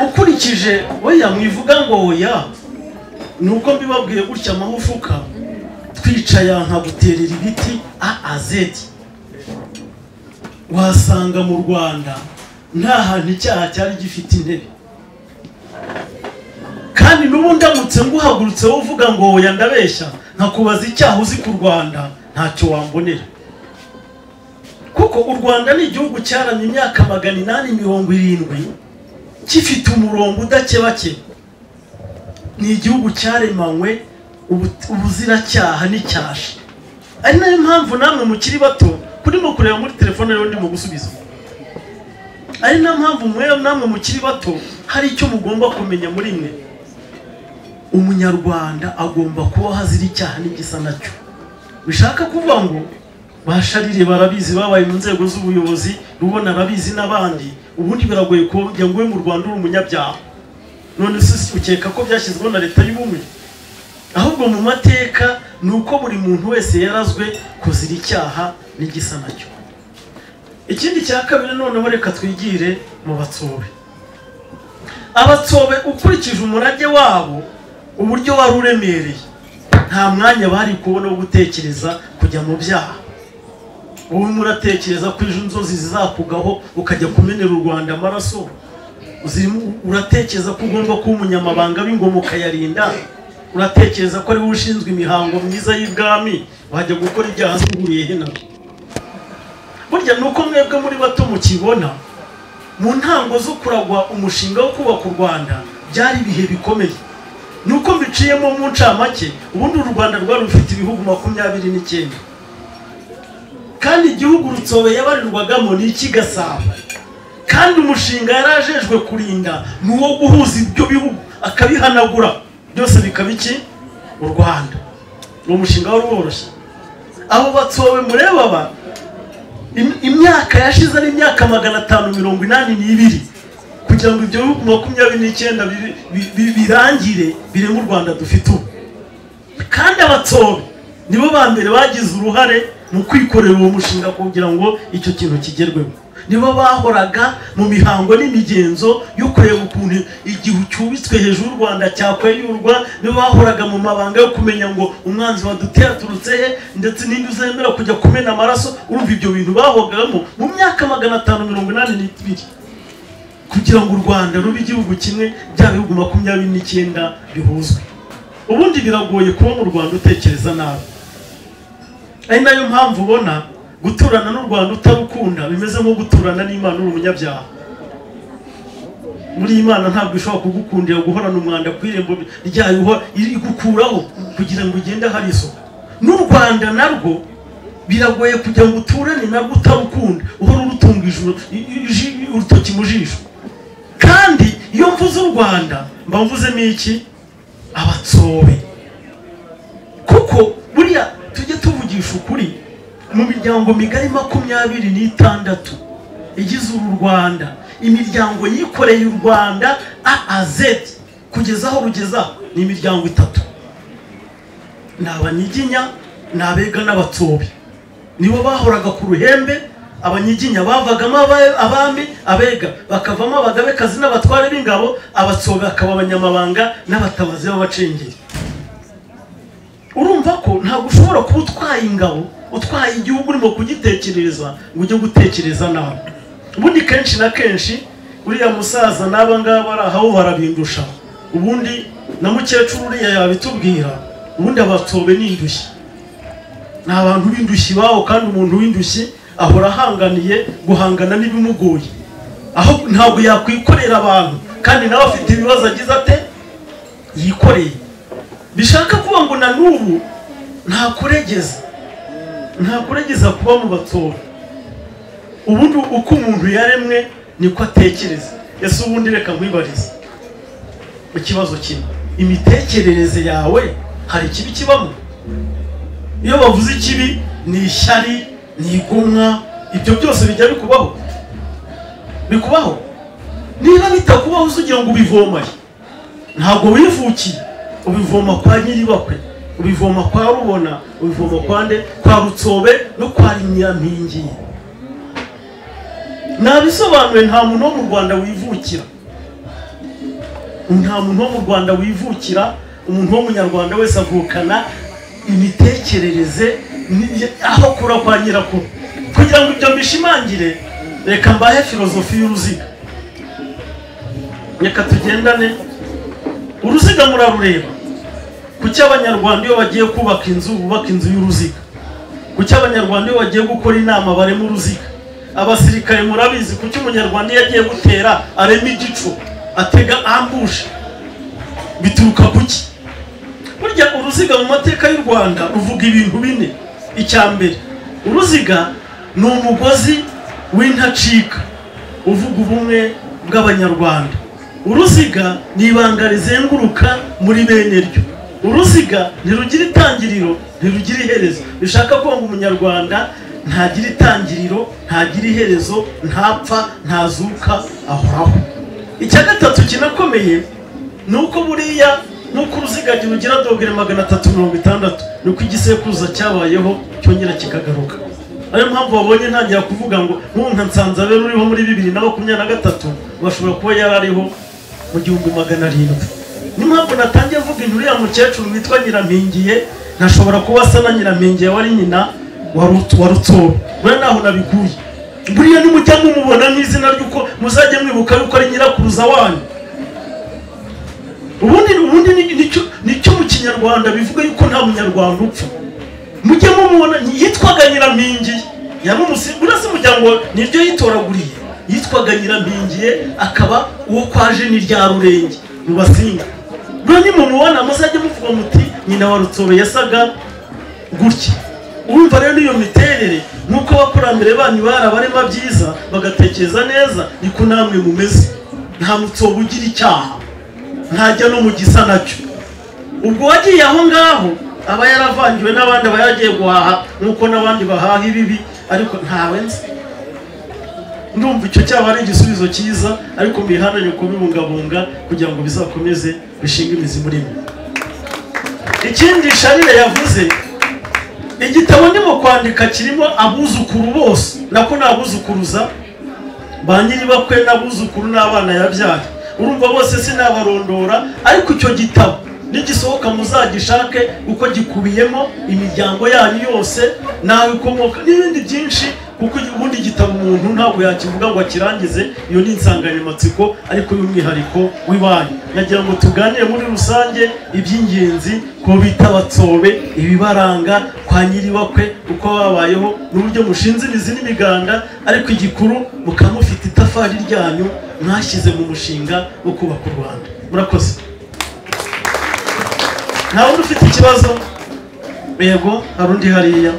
ukurikije oya mwivuga ngo oya nuko mbibabwiye gutya amahufuka twicaye nkaguterera ibiti azeti wasanga mu Rwanda nta hantu icyaha cyari gifite intebe kandi n'ubu ndamutse nguhagurutse uvuga ngo oya ndabeshya nkakubaza icyaha uzi ku Rwanda ntacyo wambonera kuko u Rwanda ni igihugu cyaramye imyaka 870 gifite umurongo udakebake ni igihugu cyaremanywe ubuziracyaha n'icyasha ari nayo mpamvu namwe mukiri bato kurimo kureba muri telefone rero ndimo gusubiza ari nayo mpamvu mwe namwe mukiri bato hari icyo mugomba kumenya muri mwe umunyarwanda agomba kuba hazira icyaha n'igisa nacyo bishaka kuvuga ngo basharire barabizi babaye mu nzego z'ubuyobozi rubona arabizi n'abandi ubundi biragoye ko ngo mu Rwanda uri umunyabyaha none se ukeka ko byashyizweho na leta y'ubumwe ahubwo mu mateka nuko buri muntu wese yarazwe kuzira icyaha n'igisa nacyo ikindi cya kabiri noneho reka twigire mu Batsobe Abatsobe ukurikije umurage wabo uburyo wari uremereye nta mwanya bari kubona wo gutekereza kujya mu byaha wowe muratekereza ko ejo inzozi zizakugaho ukajya kumenera u Rwanda amaraso uratekereza ko ugomba kuba umunyamabanga w'ingoma ukayarinda uratekereza ko ari we ushinzwe imihango myiza y'ibwami wajya gukora ibyaha zihuriye he nabo burya nuko mwebwe muri bato mukibona mu ntango zo kuragwa umushinga wo kubaka u Rwanda byari ibihe bikomeye nuko mbiciyemo mu ncamake ubundi u Rwanda rwari rufite ibihugu 29 kandi igihugu Rutsobe yabarirwagamo ni Gasabo kandi umushinga yarajejwe kurinda nuwo guhuza ibyo bihugu akabihanagura byose bikaba iki u Rwanda uwo mushinga wari woroshye abo Batsobe mureba imyaka yashize ari imyaka 582 kugira ngo ibyo bihugu 29 birangire bire mu Rwanda dufite ubu kandi Abatsobe nibo ba mbere bagize uruhare mu kwikorera uwo mushinga kugira ngo icyo kintu kigerweho nibo bahoraga mu mihango n'imigenzo yo kureba ukuntu igihu cyubitswe hejuru y'u Rwanda cyakweyurwa nibo bahoraga mu mabanga yo kumenya ngo umwanzi wadutera turutse he ndetse n'indi uzemera kujya kumena amaraso urumva ibyo bintu bahogamo mu myaka 582 kugira ngo u Rwanda rube igihugu kimwe bya bihugu 29 bihuzwe ubundi biragoye kuba mu Rwanda utekereza nabi ari nayo mpamvu ubona guturana n'u Rwanda utarukunda bimeze nko guturana n'Imana uri umunyabyaha muri Imana ntabwo ishobora kugukundira guhorana umwanda kwirembo ryayo igukuraho kugira ngo ugende hari isoko n'u Rwanda narwo biragoye kugira ngo uturane narwo utarukunda uhora urutunga ijuru urutoki mu jisho kandi iyo mvuze u Rwanda mba mvuzemo iki Abatsobe kuko buriya tujye tuvugisha ukuri mu miryango migari 26 igize u Rwanda imiryango yikoreye u Rwanda AAZ kugeza aho rugeza ni imiryango 3 n'abanyiginya n'abega n'Abatsobe nibo bahoraga ku ruhembe abanyiginya bavagamo abami abega bakavamo abagabekazi n'abatware b'ingabo Abatsobe akaba abanyamabanga n'abatabazi b'abacengeri urumva ko ntabwo ushobora kuba utwaye ingabo utwaye igihugu urimo kugitekereza ngo ujye gutekereza nawe ubundi kenshi na kenshi uriya musaza n'aba ngaba arahaho barabindusha ubundi na mukecuru uriya yabitubwira ubundi Abatsobe n'indushyi n'abantu b'indushyi bawo kandi umuntu w'indushyi ahora ahanganiye guhangana n'ibimugoye aho ntabwo yakwikorera abantu kandi nawe afite ibibazo agize ate yikoreye bishaka kuba ngo na n'ubu nta kuregeza kuba mu Batsobe ubundi uko umuntu yaremwe niko atekereza ese ubundi reka nkwibarize ikibazo kimwe imitekerereze yawe hari ikibi kibamo iyo bavuze ikibi ni ishyari ni igomwa ibyo byose bijya bikubaho niba bitakubaho uzugira ngo ubivomaye ntabwo wivukiye ubivoma kwa nyiribakwe ubivoma kwa rubona ubivoma kwa Rutsobe no kwa Nyampingi nabisobanuye nta muntu wo mu Rwanda wivukira nta muntu wo mu Rwanda wivukira, umuntu wo munyarwanda wese avukana imitekerereze aho kura kwa nyirakuru. Kugira ngo ibyo mbishimangire, reka mbahe filozofi y'uruziga. Reka tugendane. Uruziga murarureba. Kuki abanyarwanda iyo bagiye kubaka inzu bubaka inzu y'uruziga? Kuki abanyarwanda iyo bagiye gukora inama barema uruziga? Abasirikare murabizi kuki umunyarwanda iyo agiye gutera arema igico, atega ambush? Bituruka kuki? Burya uruziga mu mateka y'u Rwanda ruvuga ibintu bine. Icyambere, uruziga ni umugozi w'intacika uvuga ubumwe bw'abanyarwanda. Uruziga ni ibanga rizenguruka muri bene ryo. Uruziga ntirugira itangiriro, ntirugira iherezo. Bishaka ko umunyarwanda ntagira itangiriro, ntagira iherezo, ntapfa, ntazuka, ahoraho. Icya gatatu kinakomeye nuko buriya nuko uruziga rugira dogere 360, nuko igisekuruza cyabayeho cyongera kikagaruka. Ariyo mpamvu wabonye ntangira kuvuga ngo nka Nsanzabe ruriho muri 2023 bashobora kuba yarariho mu 1700. Ni mpamvu natangiye mvuga inkuru ya mukecuru witwa Nyirampingiye, ntashobora kuba asa na Nyirampingiye wari nyina wa Rutsobe. Buriya naho nabikuye. Buriya nimujya mumubona n'izina ry'uko muzajye mwibuka yuko ari nyirakuruza wanyu. Ubundi nicyo mu Kinyarwanda bivuga yuko nta munyarwanda upfa. Mujye mumubona yitwaga Nyirampingiye. Yari umusimbura se mujyango niryo yitoraguriye. Yitwaga Nyirampingiye, akaba uwo kwaje ni rya Rurenge mu Basinga. Buriya nimumubona muzajye muvuga muti nyina wa Rutsobe yasaga gutya. Urumva rero iyo miterere nuko abakurambere banyu barabarema byiza bagatekereza neza, niko namwe mumeze. Nta Mutsobe ugira icyaha, ntajya no mu gisa nacyo. Ubwo wagiye aho ngaho aba yaravangiwe n'abandi abayagiye guhaha nuko n'abandi bahaha ibibi, ariko ntawe nzi. Ndumva icyo cyaba ari igisubizo cyiza, ariko mbihananye kubibungabunga kugira ngo bizakomeze bishinga imizi muri mwe. Ikindi Sharire yavuze, igitabo ndimo kwandika kirimo abuzukuru bose, nako nabuzukuruza ba nyiri bakwe n'abuzukuru n'abana yabyaye. Urumva bose sinabarondora, ariko icyo gitabo nigisohoka muzagishake uko gikubiyemo imiryango yanyu yose nawe ukomoka n'ibindi byinshi, kuko ubundi gitabo umuntu ntabwo yakivuga ngo akirangize. Iyo ni insanganyamatsiko ariko y'umwihariko w'ibanyu. Nagira ngo tuganire muri rusange iby'ingenzi ko bita Yabatsobe, ibibaranga kwa nyiri bakwe uko babayeho n'uburyo mushinze imizi n'imiganda, ariko igikuru mukamufite itafari ryanyu mwashyize mu mushinga wo kubaka u Rwanda. Murakoze. Ntawe ufite ikibazo? Yego, hari undi hariya.